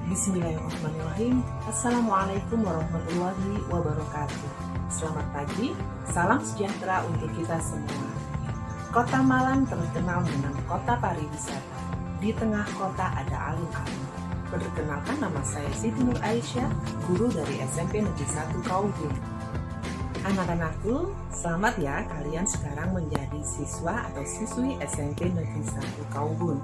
Bismillahirrahmanirrahim. Assalamualaikum warahmatullahi wabarakatuh. Selamat pagi, salam sejahtera untuk kita semua. Kota Malang terkenal dengan kota pariwisata. Di tengah kota ada alun-alun. Perkenalkan, nama saya Siti Nur Aisyah, guru dari SMP Negeri 1 Kaubun. Anak-anakku, selamat ya, kalian sekarang menjadi siswa atau siswi SMP Negeri 1 Kaubun.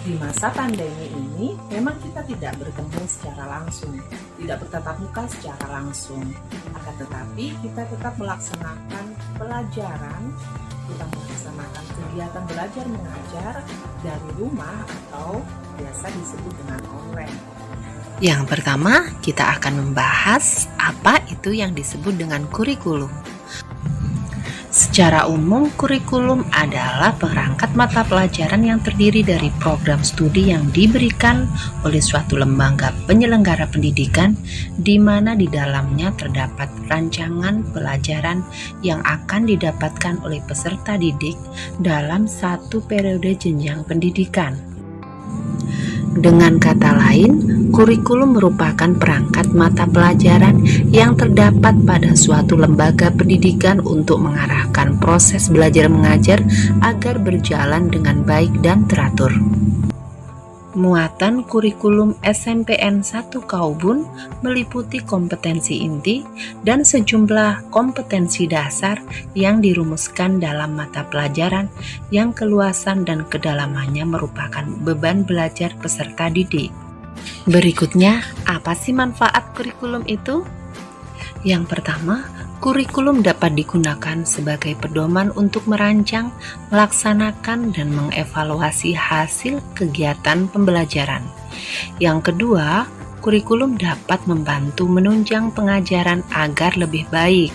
Di masa pandemi ini, memang kita tidak bertemu secara langsung, tidak bertatap muka secara langsung. Akan tetapi, kita tetap melaksanakan pelajaran, kita melaksanakan kegiatan belajar mengajar dari rumah atau biasa disebut dengan online. Yang pertama, kita akan membahas apa itu yang disebut dengan kurikulum. Secara umum, kurikulum adalah perangkat mata pelajaran yang terdiri dari program studi yang diberikan oleh suatu lembaga penyelenggara pendidikan, di mana di dalamnya terdapat rancangan pelajaran yang akan didapatkan oleh peserta didik dalam satu periode jenjang pendidikan. Dengan kata lain, kurikulum merupakan perangkat mata pelajaran yang terdapat pada suatu lembaga pendidikan untuk mengarahkan proses belajar mengajar agar berjalan dengan baik dan teratur. Muatan kurikulum SMPN 1 Kaubun meliputi kompetensi inti dan sejumlah kompetensi dasar yang dirumuskan dalam mata pelajaran yang keluasan dan kedalamannya merupakan beban belajar peserta didik. Berikutnya, apa sih manfaat kurikulum itu? Yang pertama, kurikulum dapat digunakan sebagai pedoman untuk merancang, melaksanakan, dan mengevaluasi hasil kegiatan pembelajaran. Yang kedua, kurikulum dapat membantu menunjang pengajaran agar lebih baik.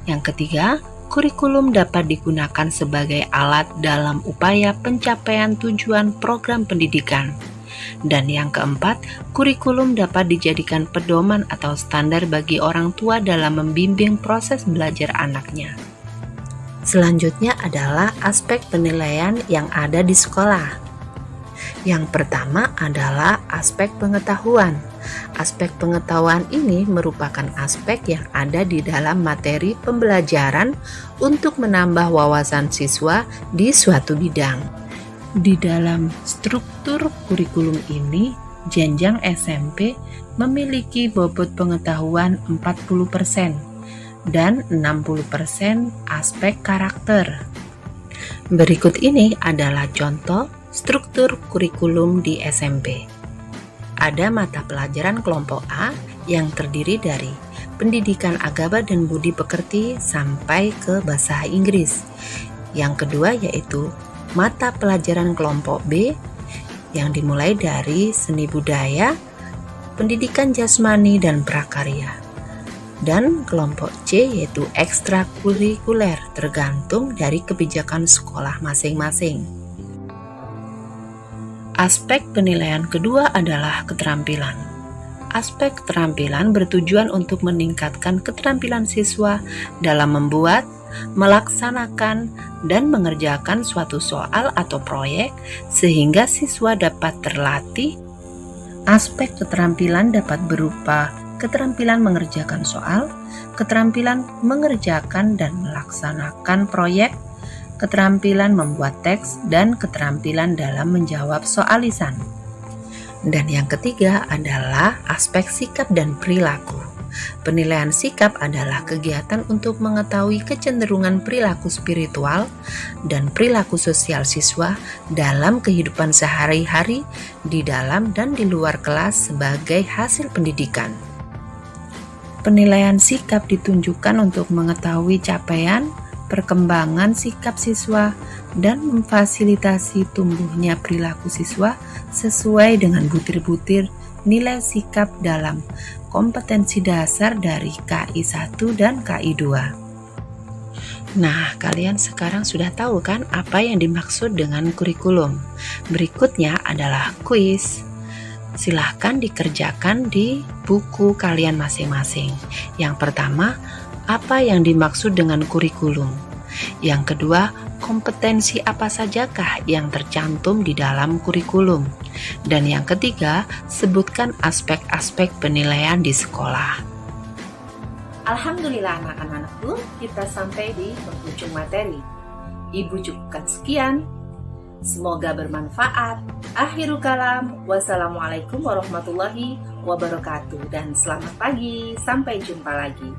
Yang ketiga, kurikulum dapat digunakan sebagai alat dalam upaya pencapaian tujuan program pendidikan. Dan yang keempat, kurikulum dapat dijadikan pedoman atau standar bagi orang tua dalam membimbing proses belajar anaknya. Selanjutnya adalah aspek penilaian yang ada di sekolah. Yang pertama adalah aspek pengetahuan. Aspek pengetahuan ini merupakan aspek yang ada di dalam materi pembelajaran untuk menambah wawasan siswa di suatu bidang. Di dalam struktur kurikulum ini, jenjang SMP memiliki bobot pengetahuan 40% dan 60% aspek karakter. Berikut ini adalah contoh struktur kurikulum di SMP. Ada mata pelajaran kelompok A yang terdiri dari pendidikan agama dan budi pekerti sampai ke bahasa Inggris. Yang kedua yaitu mata pelajaran kelompok B yang dimulai dari seni budaya, pendidikan jasmani dan prakarya. Dan kelompok C yaitu ekstrakurikuler, tergantung dari kebijakan sekolah masing-masing. Aspek penilaian kedua adalah keterampilan. Aspek keterampilan bertujuan untuk meningkatkan keterampilan siswa dalam membuat, melaksanakan, dan mengerjakan suatu soal atau proyek sehingga siswa dapat terlatih. Aspek keterampilan dapat berupa keterampilan mengerjakan soal, keterampilan mengerjakan dan melaksanakan proyek, keterampilan membuat teks, dan keterampilan dalam menjawab soal lisan. Dan yang ketiga adalah aspek sikap dan perilaku. Penilaian sikap adalah kegiatan untuk mengetahui kecenderungan perilaku spiritual dan perilaku sosial siswa dalam kehidupan sehari-hari di dalam dan di luar kelas sebagai hasil pendidikan. Penilaian sikap ditunjukkan untuk mengetahui capaian, perkembangan sikap siswa, dan memfasilitasi tumbuhnya perilaku siswa sesuai dengan butir-butir nilai sikap dalam kompetensi dasar dari KI 1 dan KI 2. Nah, kalian sekarang sudah tahu kan apa yang dimaksud dengan kurikulum. Berikutnya adalah kuis. Silahkan dikerjakan di buku kalian masing-masing. Yang pertama, apa yang dimaksud dengan kurikulum? Yang kedua, kompetensi apa sajakah yang tercantum di dalam kurikulum? Dan yang ketiga, sebutkan aspek-aspek penilaian di sekolah. Alhamdulillah anak-anakku, kita sampai di penghujung materi. Ibu cukupkan sekian. Semoga bermanfaat. Akhirul kalam, wassalamualaikum warahmatullahi wabarakatuh. Dan selamat pagi, sampai jumpa lagi.